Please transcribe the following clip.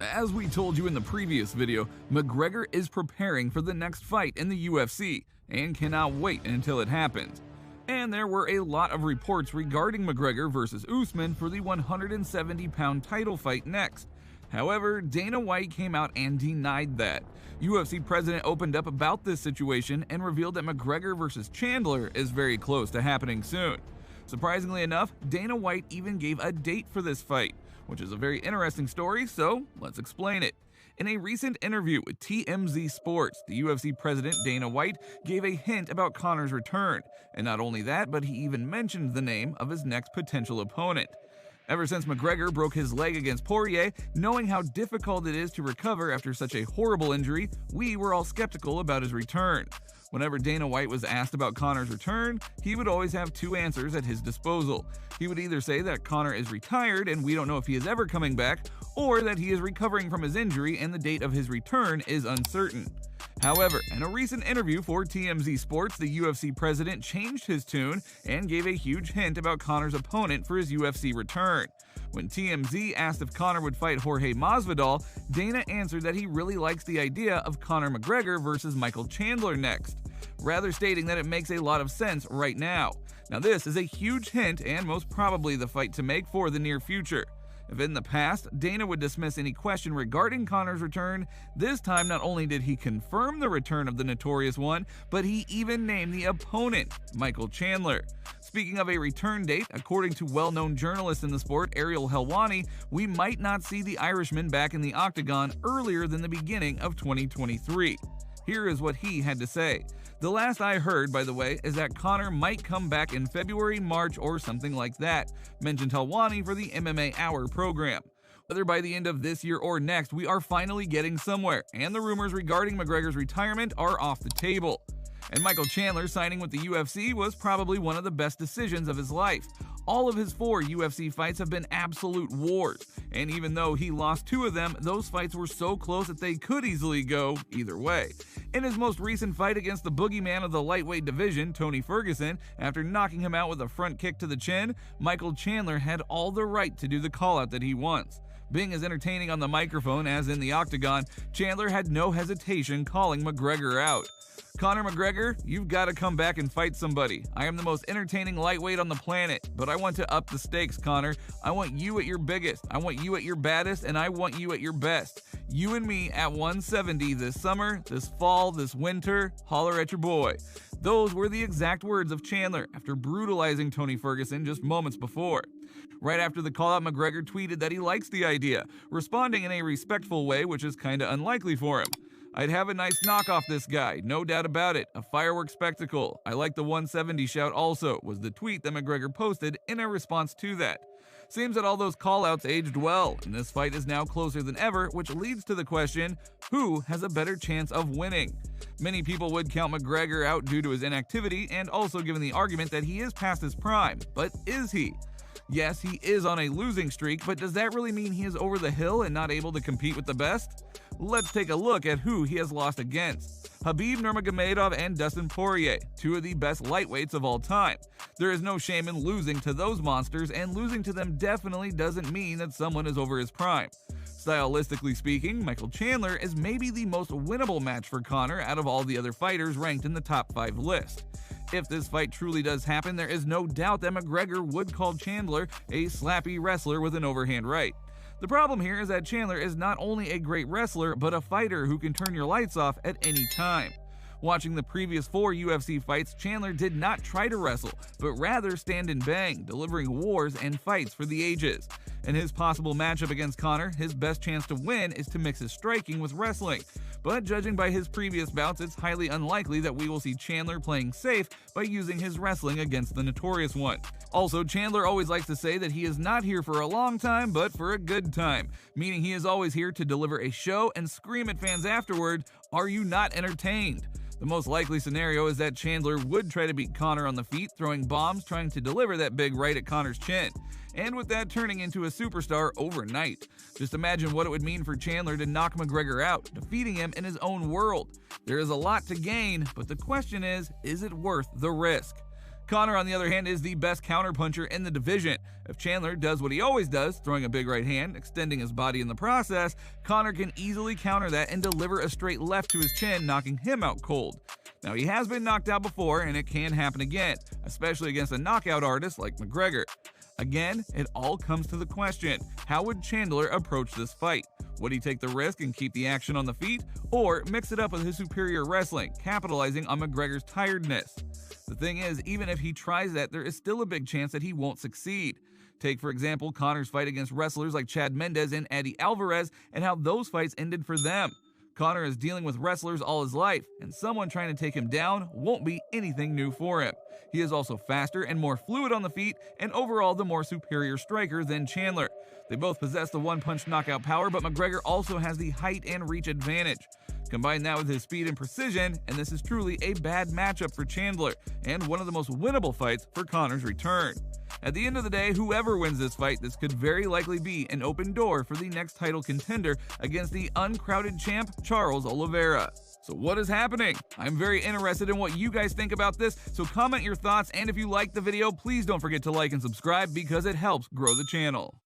As we told you in the previous video, McGregor is preparing for the next fight in the UFC and cannot wait until it happens. And there were a lot of reports regarding McGregor versus Usman for the 170-pound title fight next. However, Dana White came out and denied that. UFC president opened up about this situation and revealed that McGregor versus Chandler is very close to happening soon. Surprisingly enough, Dana White even gave a date for this fight, which is a very interesting story, so let's explain it. In a recent interview with TMZ Sports, the UFC president Dana White gave a hint about Conor's return, and not only that, but he even mentioned the name of his next potential opponent. Ever since McGregor broke his leg against Poirier, knowing how difficult it is to recover after such a horrible injury, we were all skeptical about his return. Whenever Dana White was asked about Conor's return, he would always have two answers at his disposal. He would either say that Conor is retired and we don't know if he is ever coming back, or that he is recovering from his injury and the date of his return is uncertain. However, in a recent interview for TMZ Sports, the UFC president changed his tune and gave a huge hint about Conor's opponent for his UFC return. When TMZ asked if Conor would fight Jorge Masvidal, Dana answered that he really likes the idea of Conor McGregor versus Michael Chandler next, rather stating that it makes a lot of sense right now. Now this is a huge hint and most probably the fight to make for the near future. If in the past, Dana would dismiss any question regarding Conor's return, this time not only did he confirm the return of the Notorious One, but he even named the opponent, Michael Chandler. Speaking of a return date, according to well-known journalist in the sport, Ariel Helwani, we might not see the Irishman back in the octagon earlier than the beginning of 2023. Here is what he had to say. The last I heard, by the way, is that Conor might come back in February, March, or something like that, mentioned Helwani for the MMA Hour program. Whether by the end of this year or next, we are finally getting somewhere, and the rumors regarding McGregor's retirement are off the table. And Michael Chandler signing with the UFC was probably one of the best decisions of his life. All of his 4 UFC fights have been absolute wars, and even though he lost 2 of them, those fights were so close that they could easily go either way. In his most recent fight against the boogeyman of the lightweight division, Tony Ferguson, after knocking him out with a front kick to the chin, Michael Chandler had all the right to do the call-out that he wants. Being as entertaining on the microphone as in the octagon, Chandler had no hesitation calling McGregor out. Conor McGregor, you've got to come back and fight somebody. I am the most entertaining lightweight on the planet, but I want to up the stakes, Conor. I want you at your biggest, I want you at your baddest, and I want you at your best. You and me at 170 this summer, this fall, this winter, holler at your boy. Those were the exact words of Chandler after brutalizing Tony Ferguson just moments before. Right after the call-out, McGregor tweeted that he likes the idea, responding in a respectful way, which is kinda unlikely for him. I'd have a nice knock off this guy, no doubt about it, a fireworks spectacle. I like the 170 shout also, was the tweet that McGregor posted in a response to that. Seems that all those callouts aged well, and this fight is now closer than ever, which leads to the question, who has a better chance of winning? Many people would count McGregor out due to his inactivity, and also given the argument that he is past his prime, but is he? Yes, he is on a losing streak, but does that really mean he is over the hill and not able to compete with the best? Let's take a look at who he has lost against. Khabib Nurmagomedov and Dustin Poirier, 2 of the best lightweights of all time. There is no shame in losing to those monsters, and losing to them definitely doesn't mean that someone is over his prime. Stylistically speaking, Michael Chandler is maybe the most winnable match for Conor out of all the other fighters ranked in the top 5 list. If this fight truly does happen, there is no doubt that McGregor would call Chandler a slappy wrestler with an overhand right. The problem here is that Chandler is not only a great wrestler, but a fighter who can turn your lights off at any time. Watching the previous 4 UFC fights, Chandler did not try to wrestle, but rather stand and bang, delivering wars and fights for the ages. In his possible matchup against Conor, his best chance to win is to mix his striking with wrestling. But judging by his previous bouts, it's highly unlikely that we will see Chandler playing safe by using his wrestling against the Notorious One. Also, Chandler always likes to say that he is not here for a long time, but for a good time, meaning he is always here to deliver a show and scream at fans afterward, "Are you not entertained?" The most likely scenario is that Chandler would try to beat Conor on the feet, throwing bombs, trying to deliver that big right at Conor's chin, and with that turning into a superstar overnight. Just imagine what it would mean for Chandler to knock McGregor out, defeating him in his own world. There is a lot to gain, but the question is it worth the risk? Conor, on the other hand, is the best counterpuncher in the division, If Chandler does what he always does, throwing a big right hand, extending his body in the process, Conor can easily counter that and deliver a straight left to his chin, knocking him out cold. Now, he has been knocked out before, and it can happen again, especially against a knockout artist like McGregor. Again, it all comes to the question, how would Chandler approach this fight? Would he take the risk and keep the action on the feet, or mix it up with his superior wrestling, capitalizing on McGregor's tiredness? The thing is, even if he tries that, there is still a big chance that he won't succeed. Take, for example, Conor's fight against wrestlers like Chad Mendes and Eddie Alvarez and how those fights ended for them. Conor is dealing with wrestlers all his life, and someone trying to take him down won't be anything new for him. He is also faster and more fluid on the feet, and overall the more superior striker than Chandler. They both possess the one-punch knockout power, but McGregor also has the height and reach advantage. Combine that with his speed and precision, and this is truly a bad matchup for Chandler, and one of the most winnable fights for Conor's return. At the end of the day, whoever wins this fight, this could very likely be an open door for the next title contender against the uncrowded champ, Charles Oliveira. So what is happening? I'm very interested in what you guys think about this, so comment your thoughts, and if you liked the video, please don't forget to like and subscribe because it helps grow the channel.